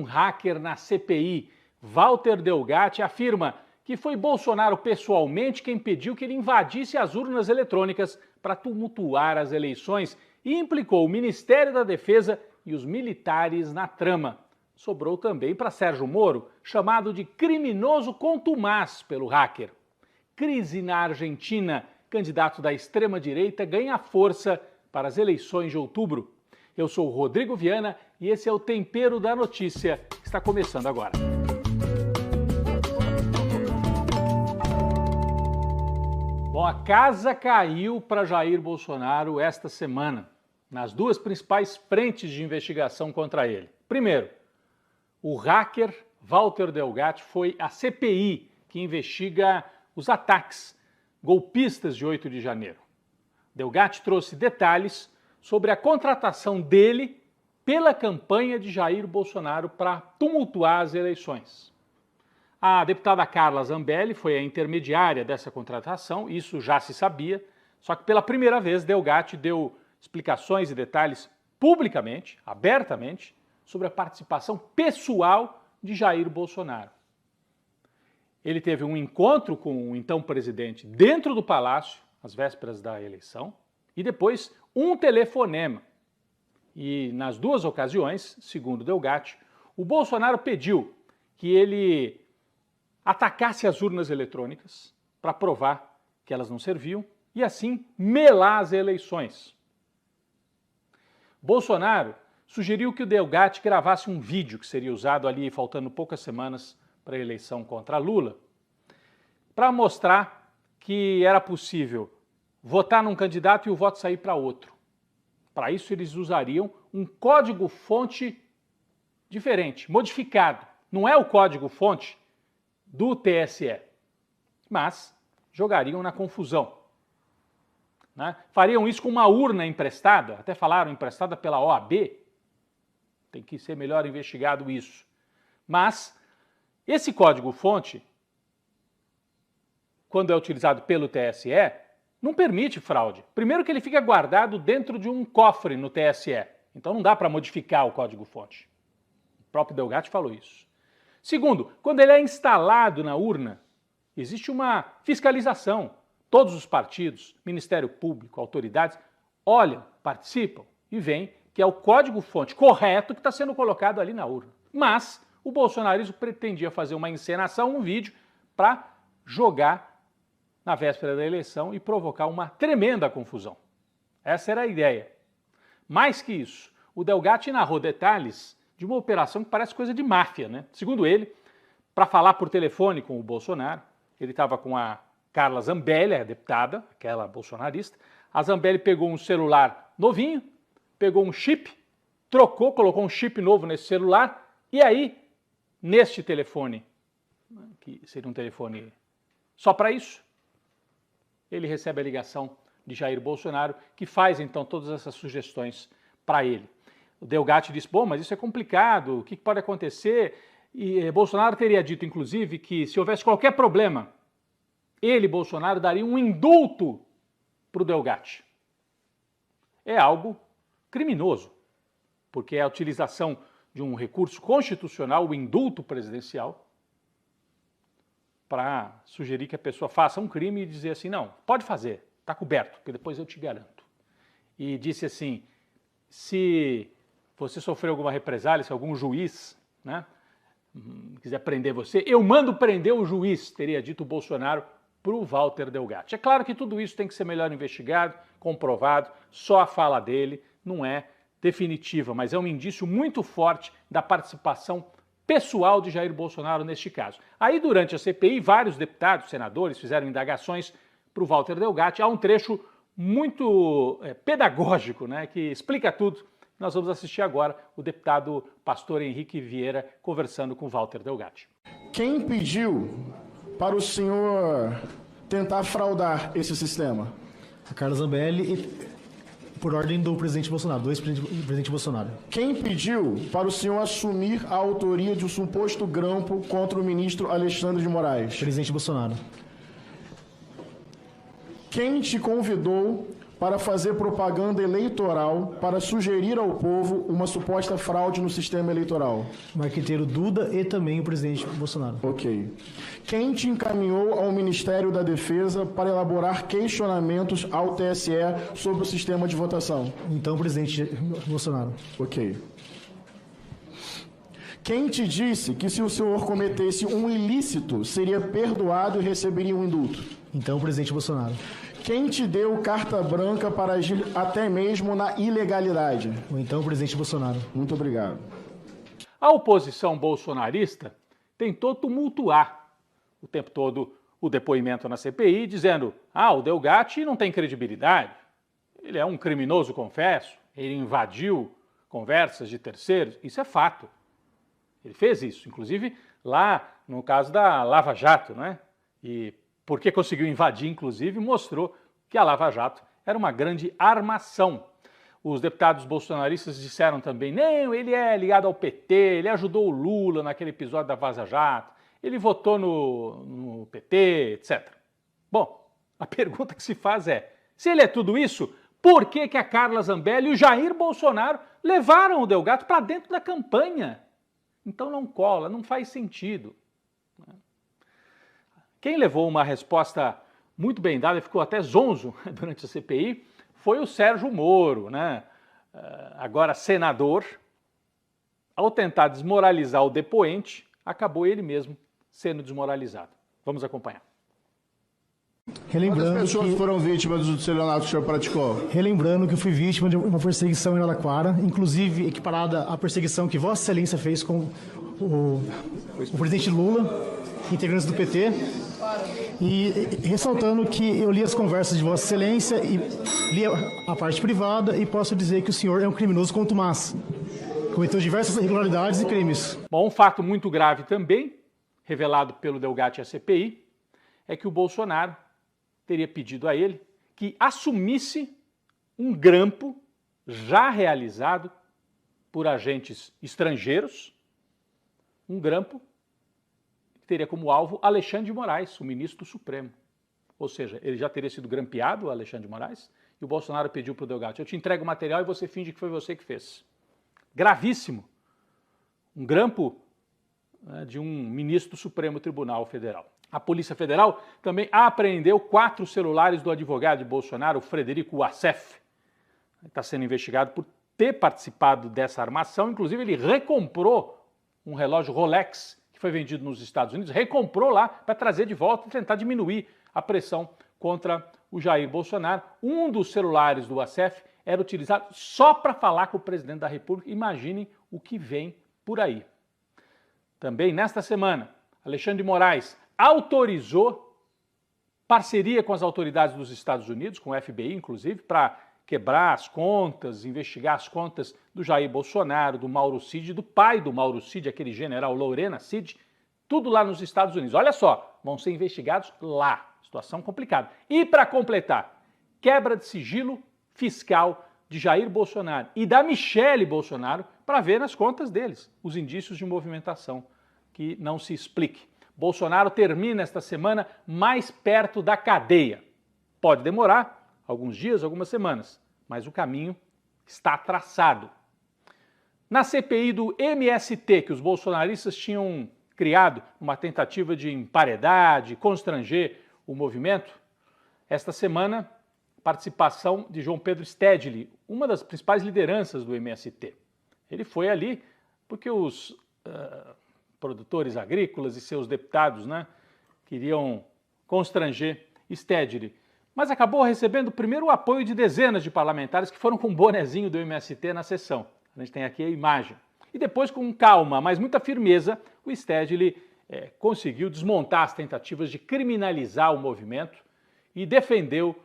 hacker na CPI. Walter Delgatti afirma que foi Bolsonaro pessoalmente quem pediu que ele invadisse as urnas eletrônicas para tumultuar as eleições e implicou o Ministério da Defesa e os militares na trama. Sobrou também para Sérgio Moro, chamado de criminoso contumaz pelo hacker. Crise na Argentina. Candidato da extrema-direita ganha força para as eleições de outubro. Eu sou o Rodrigo Viana e esse é o Tempero da Notícia, que está começando agora. Bom, a casa caiu para Jair Bolsonaro esta semana, nas duas principais frentes de investigação contra ele. Primeiro, o hacker Walter Delgatti foi à CPI, que investiga os ataques golpistas de 8 de janeiro. Delgatti trouxe detalhes sobre a contratação dele pela campanha de Jair Bolsonaro para tumultuar as eleições. A deputada Carla Zambelli foi a intermediária dessa contratação, isso já se sabia, só que pela primeira vez Delgatti deu explicações e detalhes publicamente, abertamente, sobre a participação pessoal de Jair Bolsonaro. Ele teve um encontro com o então presidente dentro do palácio, às vésperas da eleição, e depois um telefonema. E nas duas ocasiões, segundo Delgatti, o Bolsonaro pediu que ele atacasse as urnas eletrônicas para provar que elas não serviam e assim melar as eleições. Bolsonaro sugeriu que o Delgatti gravasse um vídeo que seria usado ali faltando poucas semanas para a eleição contra Lula, para mostrar que era possível votar num candidato e o voto sair para outro. Para isso eles usariam um código-fonte diferente, modificado. Não é o código-fonte do TSE, mas jogariam na confusão. Né? Fariam isso com uma urna emprestada, até falaram emprestada pela OAB, tem que ser melhor investigado isso. Mas esse código-fonte, quando é utilizado pelo TSE, não permite fraude. Primeiro que ele fica guardado dentro de um cofre no TSE, então não dá para modificar o código-fonte. O próprio Delgatti falou isso. Segundo, quando ele é instalado na urna, existe uma fiscalização. Todos os partidos, Ministério Público, autoridades, olham, participam e veem que é o código-fonte correto que está sendo colocado ali na urna. Mas o bolsonarismo pretendia fazer uma encenação, um vídeo, para jogar na véspera da eleição e provocar uma tremenda confusão. Essa era a ideia. Mais que isso, o Delgatti narrou detalhes de uma operação que parece coisa de máfia, né? Segundo ele, para falar por telefone com o Bolsonaro, ele estava com a Carla Zambelli, a deputada, aquela bolsonarista. A Zambelli pegou um celular novinho, pegou um chip, trocou, colocou um chip novo nesse celular e aí, neste telefone, que seria um telefone só para isso, ele recebe a ligação de Jair Bolsonaro, que faz então todas essas sugestões para ele. O Delgatti disse, bom, mas isso é complicado, o que pode acontecer? E Bolsonaro teria dito, inclusive, que se houvesse qualquer problema, ele, Bolsonaro, daria um indulto para o Delgatti. É algo criminoso, porque é a utilização de um recurso constitucional, o indulto presidencial, para sugerir que a pessoa faça um crime e dizer assim, não, pode fazer, está coberto, porque depois eu te garanto. E disse assim, se você sofreu alguma represália, se algum juiz, né, quiser prender você, eu mando prender o juiz, teria dito o Bolsonaro para o Walter Delgatti. É claro que tudo isso tem que ser melhor investigado, comprovado, só a fala dele não é definitiva, mas é um indício muito forte da participação pessoal de Jair Bolsonaro neste caso. Aí, durante a CPI, vários deputados, senadores fizeram indagações para o Walter Delgatti. Há um trecho muito pedagógico, né, que explica tudo. Nós vamos assistir agora o deputado pastor Henrique Vieira conversando com o Walter Delgatti. Quem pediu para o senhor tentar fraudar esse sistema? A Carla Zambelli, por ordem do presidente Bolsonaro, do ex-presidente Bolsonaro. Quem pediu para o senhor assumir a autoria de um suposto grampo contra o ministro Alexandre de Moraes? Presidente Bolsonaro. Quem te convidou para fazer propaganda eleitoral para sugerir ao povo uma suposta fraude no sistema eleitoral? O marqueteiro Duda e também o presidente Bolsonaro. Ok. Quem te encaminhou ao Ministério da Defesa para elaborar questionamentos ao TSE sobre o sistema de votação? Então, o presidente Bolsonaro. Ok. Quem te disse que se o senhor cometesse um ilícito, seria perdoado e receberia um indulto? Então, o presidente Bolsonaro. Quem te deu carta branca para agir até mesmo na ilegalidade? Ou então, o presidente Bolsonaro. Muito obrigado. A oposição bolsonarista tentou tumultuar o tempo todo o depoimento na CPI, dizendo: o Delgatti não tem credibilidade, ele é um criminoso, confesso, ele invadiu conversas de terceiros, isso é fato. Ele fez isso, inclusive lá no caso da Lava Jato, né? E porque conseguiu invadir, inclusive, mostrou que a Lava Jato era uma grande armação. Os deputados bolsonaristas disseram também: não, ele é ligado ao PT, ele ajudou o Lula naquele episódio da Vaza Jato, ele votou no PT, etc. Bom, a pergunta que se faz é: se ele é tudo isso, por que a Carla Zambelli e o Jair Bolsonaro levaram o Delgatti para dentro da campanha? Então não cola, não faz sentido. Quem levou uma resposta muito bem dada e ficou até zonzo durante a CPI foi o Sérgio Moro, né? Agora senador. Ao tentar desmoralizar o depoente, acabou ele mesmo sendo desmoralizado. Vamos acompanhar. Quantas pessoas foram vítimas do estelionato que o senhor praticou? Relembrando que eu fui vítima de uma perseguição em Araraquara, inclusive equiparada à perseguição que Vossa Excelência fez com o presidente Lula, integrantes do PT, e ressaltando que eu li as conversas de Vossa Excelência e li a parte privada e posso dizer que o senhor é um criminoso contumaz. Cometeu diversas irregularidades e crimes. Bom, um fato muito grave também, revelado pelo Delgatti à CPI, é que o Bolsonaro teria pedido a ele que assumisse um grampo já realizado por agentes estrangeiros, um grampo que teria como alvo Alexandre de Moraes, o ministro Supremo. Ou seja, ele já teria sido grampeado, Alexandre de Moraes, e o Bolsonaro pediu para o Delgatti: eu te entrego o material e você finge que foi você que fez. Gravíssimo. Um grampo, né, de um ministro do Supremo Tribunal Federal. A Polícia Federal também apreendeu 4 celulares do advogado de Bolsonaro, Frederico Wassef. Está sendo investigado por ter participado dessa armação. Inclusive, ele recomprou um relógio Rolex que foi vendido nos Estados Unidos, recomprou lá para trazer de volta e tentar diminuir a pressão contra o Jair Bolsonaro. Um dos celulares do Wassef era utilizado só para falar com o presidente da República. Imaginem o que vem por aí. Também, nesta semana, Alexandre de Moraes autorizou parceria com as autoridades dos Estados Unidos, com o FBI, inclusive, para quebrar as contas, investigar as contas do Jair Bolsonaro, do Mauro Cid, do pai do Mauro Cid, aquele general Lorena Cid, tudo lá nos Estados Unidos. Olha só, vão ser investigados lá. Situação complicada. E para completar, quebra de sigilo fiscal de Jair Bolsonaro e da Michele Bolsonaro para ver nas contas deles os indícios de movimentação que não se explique. Bolsonaro termina esta semana mais perto da cadeia. Pode demorar alguns dias, algumas semanas, mas o caminho está traçado. Na CPI do MST, que os bolsonaristas tinham criado uma tentativa de emparedar, de constranger o movimento, esta semana, participação de João Pedro Stedley, uma das principais lideranças do MST. Ele foi ali porque os produtores agrícolas e seus deputados, né, queriam constranger Stedley. Mas acabou recebendo primeiro o apoio de dezenas de parlamentares que foram com o bonezinho do MST na sessão. A gente tem aqui a imagem. E depois, com calma, mas muita firmeza, o Stedley conseguiu desmontar as tentativas de criminalizar o movimento e defendeu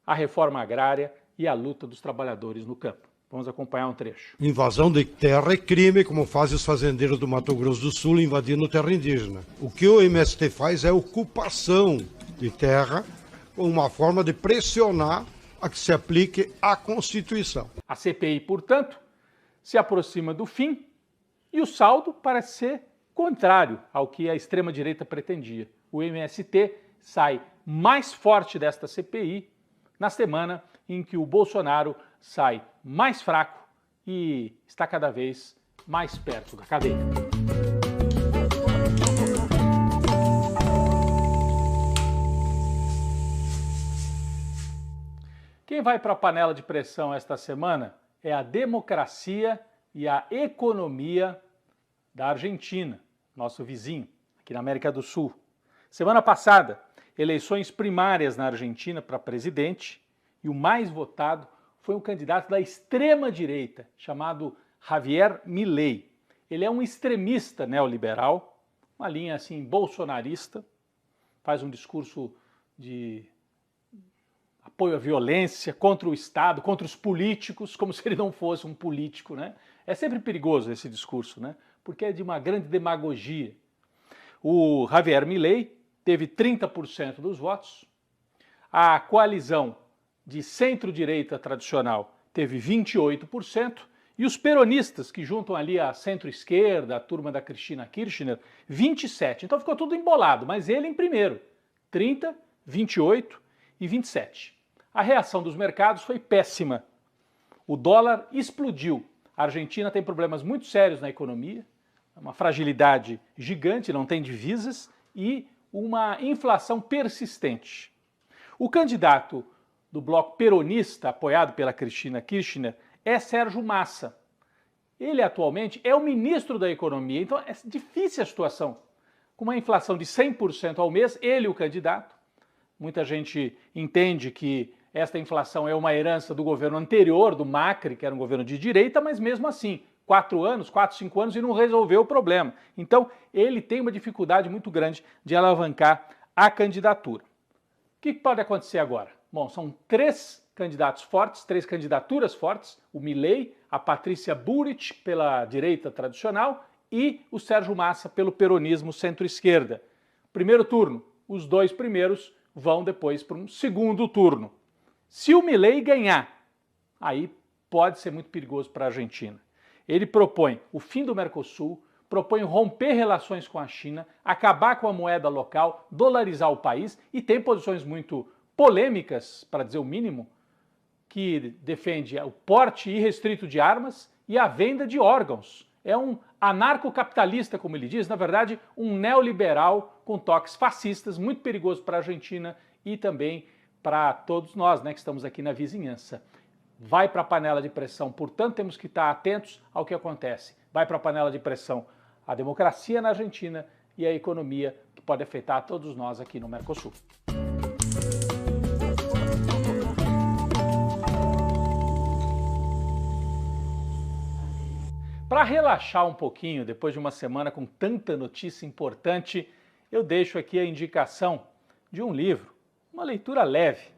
a reforma agrária e a luta dos trabalhadores no campo. Vamos acompanhar um trecho. Invasão de terra é crime, como fazem os fazendeiros do Mato Grosso do Sul invadindo terra indígena. O que o MST faz é ocupação de terra, uma forma de pressionar a que se aplique a Constituição. A CPI, portanto, se aproxima do fim e o saldo parece ser contrário ao que a extrema-direita pretendia. O MST sai mais forte desta CPI na semana em que o Bolsonaro sai mais fraco e está cada vez mais perto da cadeia. Quem vai para a panela de pressão esta semana é a democracia e a economia da Argentina, nosso vizinho, aqui na América do Sul. Semana passada, eleições primárias na Argentina para presidente, e o mais votado foi um candidato da extrema-direita, chamado Javier Milei. Ele é um extremista neoliberal, uma linha assim bolsonarista, faz um discurso de apoio à violência, contra o Estado, contra os políticos, como se ele não fosse um político, né? É sempre perigoso esse discurso, né? Porque é de uma grande demagogia. O Javier Milei teve 30% dos votos, a coalizão de centro-direita tradicional teve 28%, e os peronistas, que juntam ali a centro-esquerda, a turma da Cristina Kirchner, 27%. Então ficou tudo embolado, mas ele em primeiro, 30%, 28% e 27%. A reação dos mercados foi péssima. O dólar explodiu. A Argentina tem problemas muito sérios na economia, uma fragilidade gigante, não tem divisas e uma inflação persistente. O candidato do bloco peronista, apoiado pela Cristina Kirchner, é Sérgio Massa. Ele atualmente é o ministro da Economia, então é difícil a situação. Com uma inflação de 100% ao mês, ele o candidato. Muita gente entende que esta inflação é uma herança do governo anterior, do Macri, que era um governo de direita, mas mesmo assim, 4 anos, 4, 5 anos e não resolveu o problema. Então, ele tem uma dificuldade muito grande de alavancar a candidatura. O que pode acontecer agora? Bom, são 3 candidatos fortes, 3 candidaturas fortes, o Milei, a Patrícia Bullrich pela direita tradicional e o Sérgio Massa pelo peronismo centro-esquerda. Primeiro turno, os 2 primeiros vão depois para um segundo turno. Se o Milei ganhar, aí pode ser muito perigoso para a Argentina. Ele propõe o fim do Mercosul, propõe romper relações com a China, acabar com a moeda local, dolarizar o país e tem posições muito polêmicas, para dizer o mínimo, que defende o porte irrestrito de armas e a venda de órgãos. É um anarcocapitalista, como ele diz, na verdade, um neoliberal com toques fascistas, muito perigoso para a Argentina e também para todos nós, né, que estamos aqui na vizinhança. Vai para a panela de pressão, portanto, temos que estar atentos ao que acontece. Vai para a panela de pressão a democracia na Argentina e a economia, que pode afetar todos nós aqui no Mercosul. Para relaxar um pouquinho, depois de uma semana com tanta notícia importante, eu deixo aqui a indicação de um livro, uma leitura leve,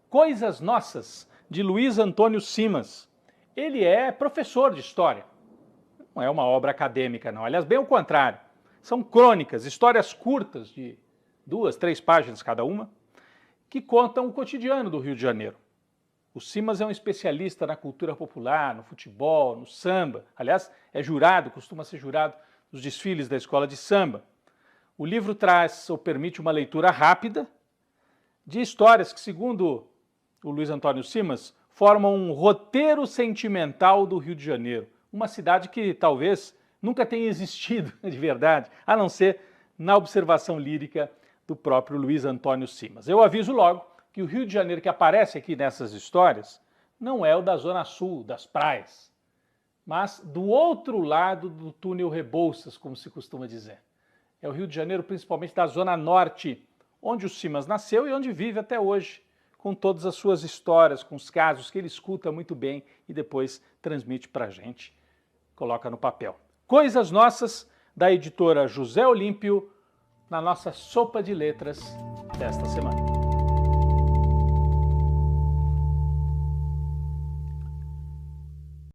Coisas Nossas, de Luiz Antônio Simas. Ele é professor de história. Não é uma obra acadêmica, não. Aliás, bem ao contrário. São crônicas, histórias curtas de 2, 3 páginas cada uma, que contam o cotidiano do Rio de Janeiro. O Simas é um especialista na cultura popular, no futebol, no samba. Aliás, é jurado, costuma ser jurado nos desfiles da escola de samba. O livro traz ou permite uma leitura rápida de histórias que, segundo o Luiz Antônio Simas, formam um roteiro sentimental do Rio de Janeiro. Uma cidade que talvez nunca tenha existido de verdade, a não ser na observação lírica do próprio Luiz Antônio Simas. Eu aviso logo que o Rio de Janeiro que aparece aqui nessas histórias não é o da Zona Sul, das praias, mas do outro lado do túnel Rebouças, como se costuma dizer. É o Rio de Janeiro principalmente da Zona Norte, onde o Simas nasceu e onde vive até hoje, com todas as suas histórias, com os casos que ele escuta muito bem e depois transmite para a gente, coloca no papel. Coisas Nossas, da editora José Olímpio, na nossa sopa de letras desta semana.